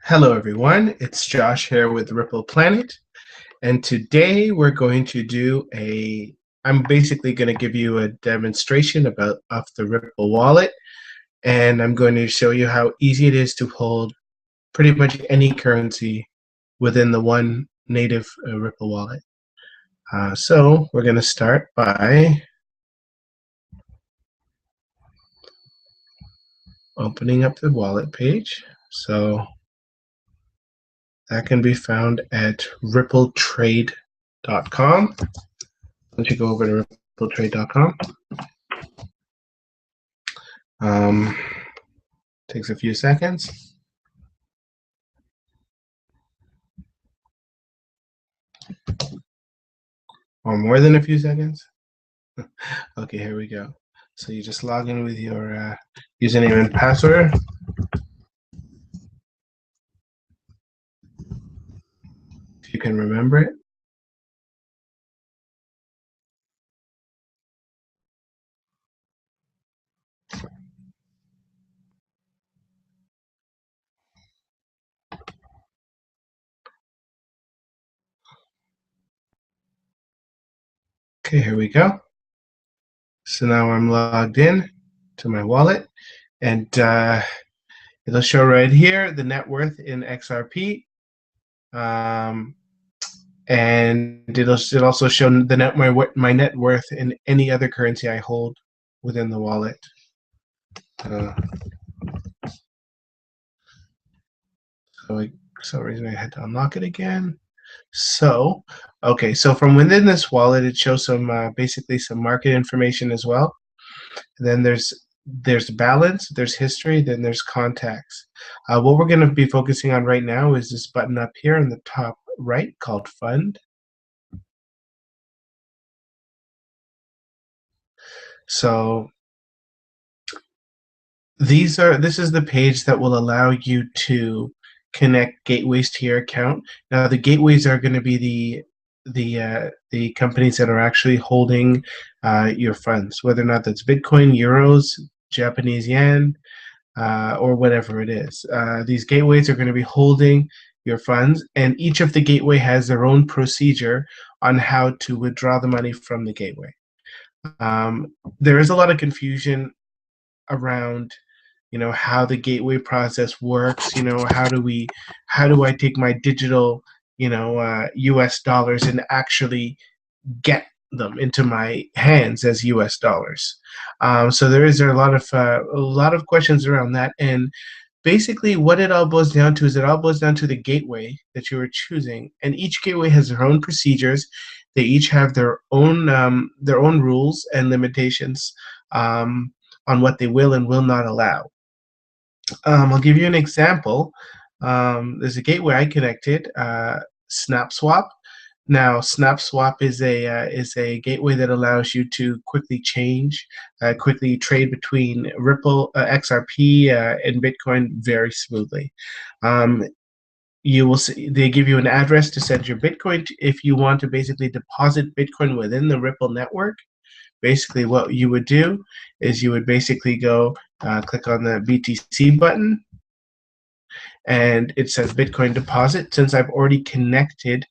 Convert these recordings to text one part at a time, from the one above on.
Hello everyone, it's Josh here with Ripple Planet, and today we're going to do I'm basically going to give you a demonstration of the Ripple wallet, and I'm going to show you how easy it is to hold pretty much any currency within the one native Ripple wallet. So we're going to start by opening up the wallet page. So that can be found at rippletrade.com. Once you go over to rippletrade.com, takes a few seconds. Or more than a few seconds. Okay, here we go. So you just log in with your username and password. If you can remember it. Okay, here we go. So now I'm logged in to my wallet, and it'll show right here the net worth in XRP, and it'll also show the my net worth in any other currency I hold within the wallet. For some reason I had to unlock it again. So, okay, so from within this wallet, it shows some basically some market information as well. And then there's balance, there's history, then there's contacts. What we're going to be focusing on right now is this button up here in the top right called Fund. So this is the page that will allow you to connect gateways to your account. Now the gateways are going to be the companies that are actually holding your funds, whether or not that's Bitcoin, euros, Japanese yen, or whatever it is. These gateways are going to be holding your funds, and each of the gateway has their own procedure on how to withdraw the money from the gateway. There is a lot of confusion around how the gateway process works. How do I take my digital US dollars and actually get them into my hands as US dollars. So there is a lot of questions around that, and basically what it all boils down to is it all boils down to the gateway that you are choosing, and each gateway has their own procedures. They each have their own rules and limitations on what they will and will not allow. I'll give you an example. There's a gateway I connected, SnapSwap. Now, SnapSwap is a gateway that allows you to quickly quickly trade between Ripple, XRP, and Bitcoin very smoothly. You will see they give you an address to send your Bitcoin to if you want to basically deposit Bitcoin within the Ripple network. Basically, what you would do is you would basically go click on the BTC button, and it says Bitcoin deposit. Since I've already connected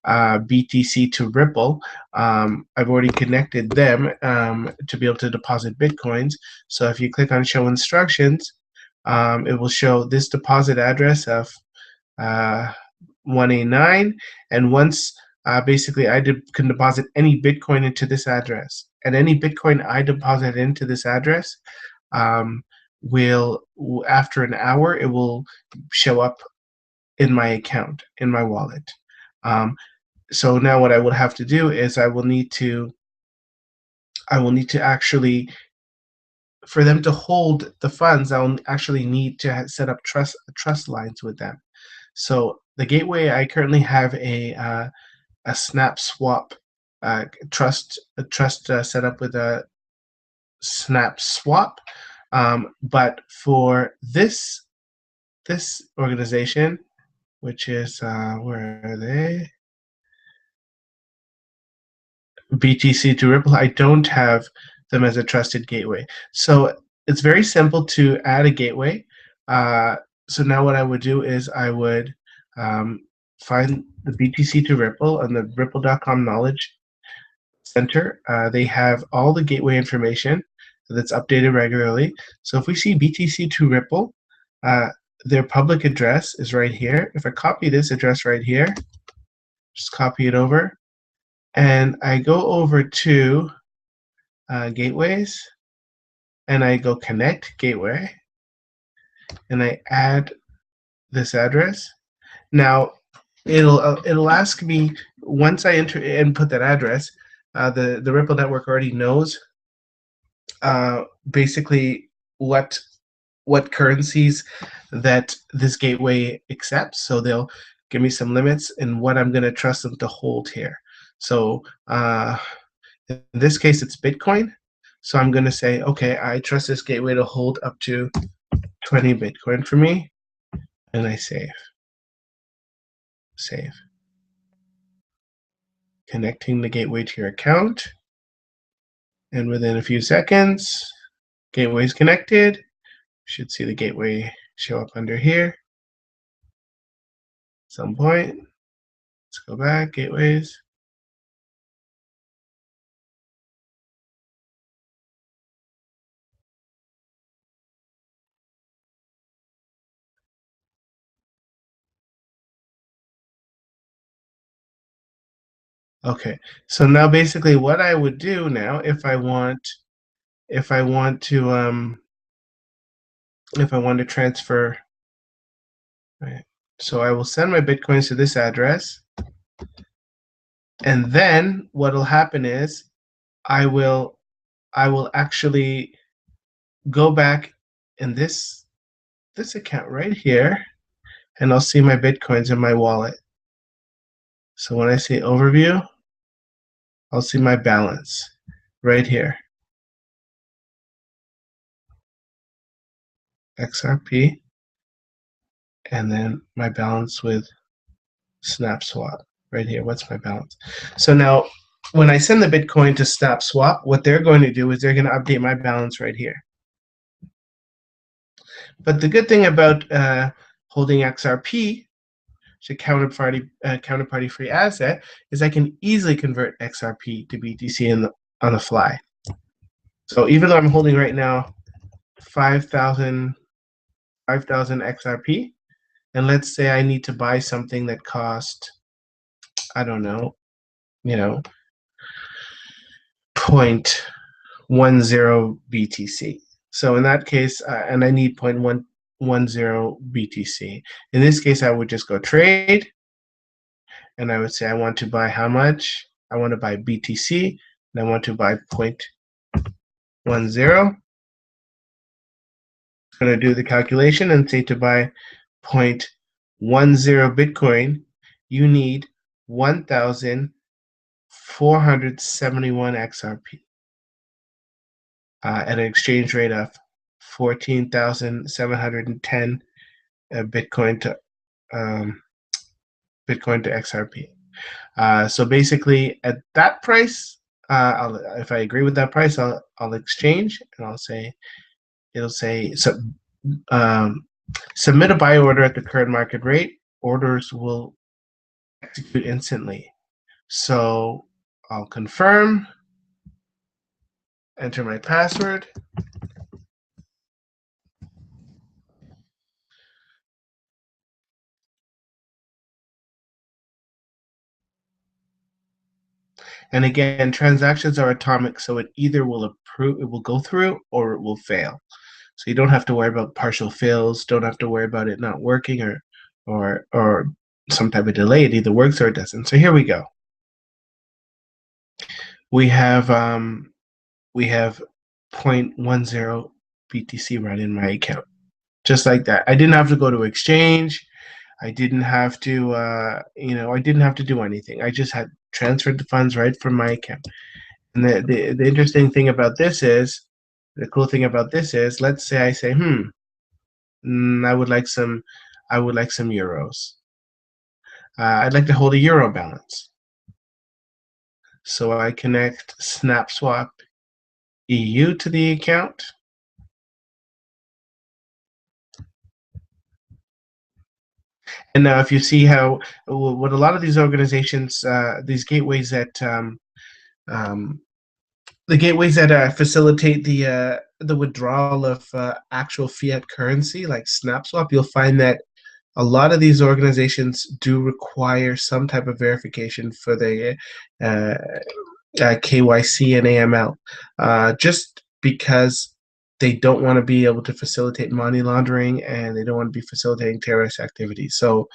BTC to Ripple, I've already connected them to be able to deposit Bitcoins. So if you click on show instructions, it will show this deposit address of 189, and once basically I can deposit any Bitcoin into this address, and any Bitcoin I deposit into this address will, after an hour, it will show up in my account, in my wallet. So now what I will have to do is I will need to actually, for them to hold the funds, I'll actually need to set up trust lines with them. So the gateway, I currently have a SnapSwap trust set up with a SnapSwap, but for this organization, which is where are they? BTC to Ripple, I don't have them as a trusted gateway. So it's very simple to add a gateway. So now what I would do is I would find the BTC to Ripple on the Ripple.com Knowledge Center. They have all the gateway information that's updated regularly. So if we see BTC to Ripple, uh, their public address is right here. If I copy this address right here, just copy it over, and I go over to gateways, and I go connect gateway, and I add this address. Now it'll ask me once I enter input that address. The Ripple network already knows basically what currencies that this gateway accepts. So they'll give me some limits and what I'm going to trust them to hold here. So in this case, it's Bitcoin. So I'm going to say, okay, I trust this gateway to hold up to 20 Bitcoin for me. And I save. Save. Connecting the gateway to your account. And within a few seconds, gateway is connected. You should see the gateway show up under here. At some point. Let's go back, gateways. Okay, so now basically what I would do now if I want to transfer, right? So I will send my Bitcoins to this address, and then what'll happen is I will actually go back in this account right here, and I'll see my Bitcoins in my wallet. So when I say overview, I'll see my balance right here. XRP, and then my balance with SnapSwap right here. What's my balance? So now when I send the Bitcoin to SnapSwap, what they're going to do is they're going to update my balance right here. But the good thing about holding XRP, which is a counterparty free asset, is I can easily convert XRP to BTC on the fly. So even though I'm holding right now 5,000 XRP, and let's say I need to buy something that cost, I don't know, 0.10 BTC. So in that case, and I need 0.110 BTC. In this case, I would just go trade, and I would say I want to buy how much? I want to buy BTC, and I want to buy 0.10. I'm going to do the calculation and say to buy 0.10 Bitcoin, you need 1,471 XRP at an exchange rate of 14,710 Bitcoin to XRP. So basically, at that price, if I agree with that price, I'll exchange, and it'll say submit a buy order at the current market rate. Orders will execute instantly. So I'll confirm, enter my password. And again, transactions are atomic, so it either will go through, or it will fail. So you don't have to worry about partial fails. Don't have to worry about it not working or some type of delay. It either works or it doesn't. So here we go. We have 0.10 BTC right in my account, just like that. I didn't have to go to exchange. I didn't have to I didn't have to do anything. I just had transferred the funds right from my account. And the interesting thing about this is, the cool thing about this is, let's say I say, I would like some euros. I'd like to hold a euro balance. So I connect SnapSwap EU to the account. And now, if you see how what a lot of these organizations, these gateways that um, the gateways that facilitate the withdrawal of actual fiat currency, like SnapSwap, you'll find that a lot of these organizations do require some type of verification for the uh, KYC and AML, just because they don't want to be able to facilitate money laundering and they don't want to be facilitating terrorist activities. So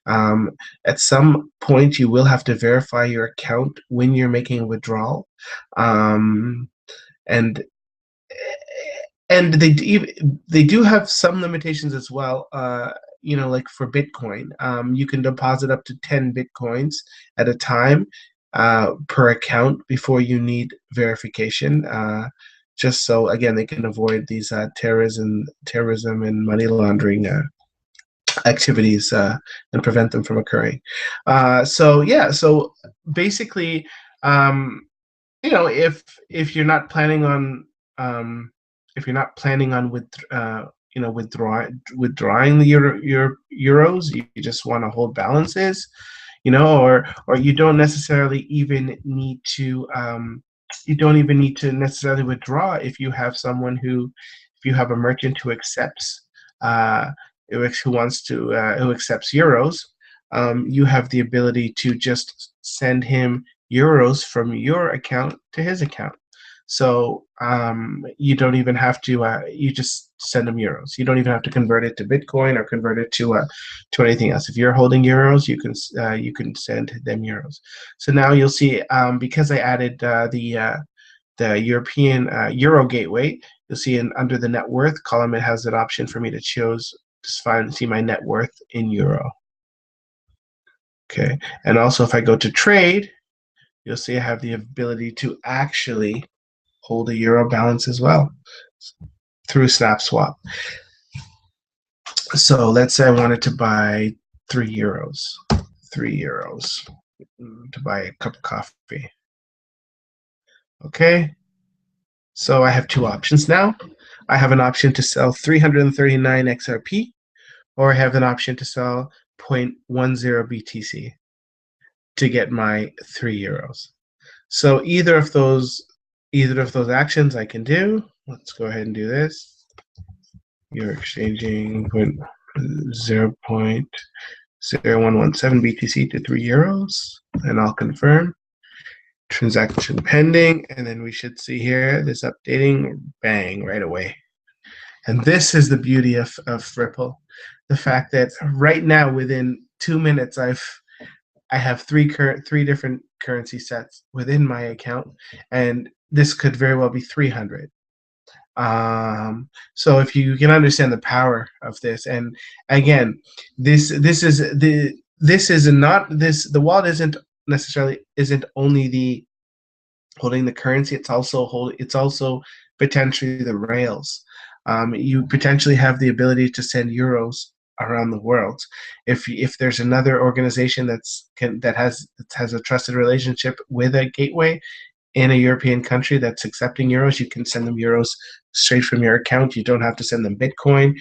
at some point, you will have to verify your account when you're making a withdrawal, um, and they do have some limitations as well. Like for Bitcoin, you can deposit up to 10 Bitcoins at a time per account before you need verification. Just so again they can avoid these terrorism and money laundering activities and prevent them from occurring. So basically, um, if you're not planning on if you're not planning on withdrawing the your euros, you just want to hold balances, or you don't necessarily even need to necessarily withdraw if you have if you have a merchant who accepts uh, who accepts euros. You have the ability to just send him euros from your account to his account. So you don't even have to. You just send them euros. You don't even have to convert it to Bitcoin or convert it to anything else. If you're holding euros, you can send them euros. So now you'll see, because I added the European Euro Gateway, you'll see under the net worth column, it has an option for me to see my net worth in euro. Okay, and also if I go to trade, you'll see I have the ability to actually hold a euro balance as well through SnapSwap. So let's say I wanted to buy 3 euros, to buy a cup of coffee. Okay, so I have two options now. I have an option to sell 339 XRP, or I have an option to sell 0.10 BTC to get my 3 euros. So either of those actions I can do. Let's go ahead and do this. You're exchanging 0.0117 BTC to 3 euros, and I'll confirm. Transaction pending, and then we should see here this updating, bang, right away. And this is the beauty of Ripple, the fact that right now within 2 minutes I have three different currency sets within my account, and this could very well be 300. So if you can understand the power of this, and again, the wallet isn't only holding the currency, it's also potentially the rails. You potentially have the ability to send euros around the world. If there's another organization that has a trusted relationship with a gateway in a European country that's accepting euros, you can send them euros straight from your account. You don't have to send them Bitcoin.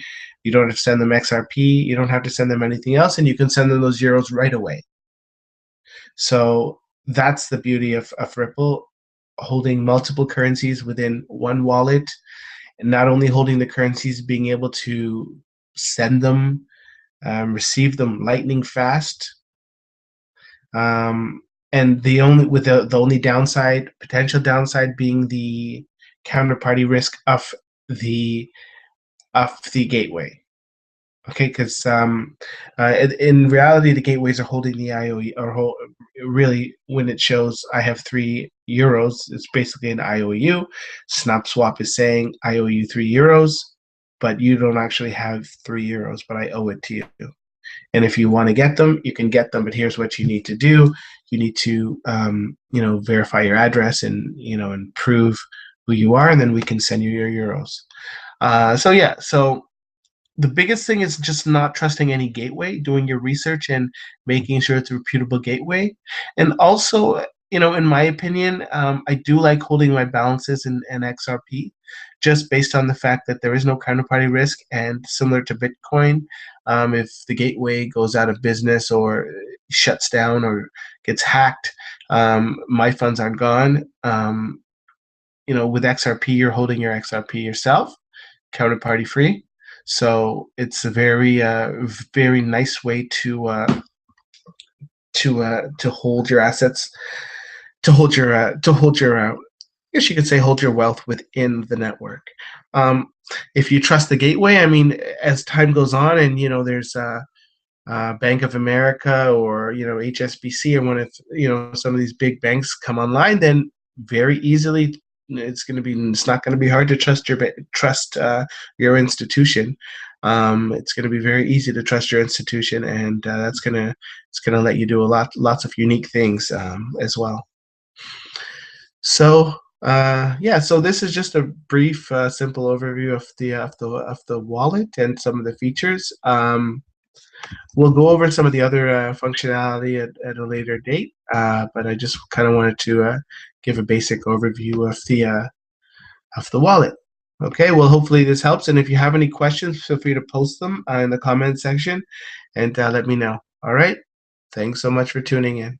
You don't have to send them XRP. You don't have to send them anything else, and you can send them those euros right away. So that's the beauty of Ripple, holding multiple currencies within one wallet, and not only holding the currencies, being able to send them, receive them lightning fast. And the only potential downside being the counterparty risk of the gateway. Okay, because in reality, the gateways are holding the IOU, or really, when it shows I have 3 euros, it's basically an IOU. SnapSwap is saying I owe you 3 euros, but you don't actually have 3 euros, but I owe it to you. And if you want to get them, you can get them, but here's what you need to do. You need to, verify your address and prove who you are, and then we can send you your euros. So the biggest thing is just not trusting any gateway, doing your research and making sure it's a reputable gateway. And also, in my opinion, I do like holding my balances in XRP, just based on the fact that there is no counterparty risk, and similar to Bitcoin, if the gateway goes out of business or shuts down or gets hacked, my funds are gone. With XRP, you're holding your XRP yourself, counterparty free. So it's a very nice way to hold your assets, to hold your I guess you could say hold your wealth within the network. If you trust the gateway, I mean, as time goes on, and there's Bank of America, or HSBC, or one of some of these big banks come online, then very easily it's not going to be hard to trust your institution. It's going to be very easy to trust your institution, and it's gonna let you do lots of unique things as well. So yeah, so this is just a brief, simple overview of the wallet and some of the features. We'll go over some of the other functionality at a later date, but I just kind of wanted to give a basic overview of the wallet. Okay, well, hopefully this helps, and if you have any questions, feel free to post them in the comment section, and let me know. All right, thanks so much for tuning in.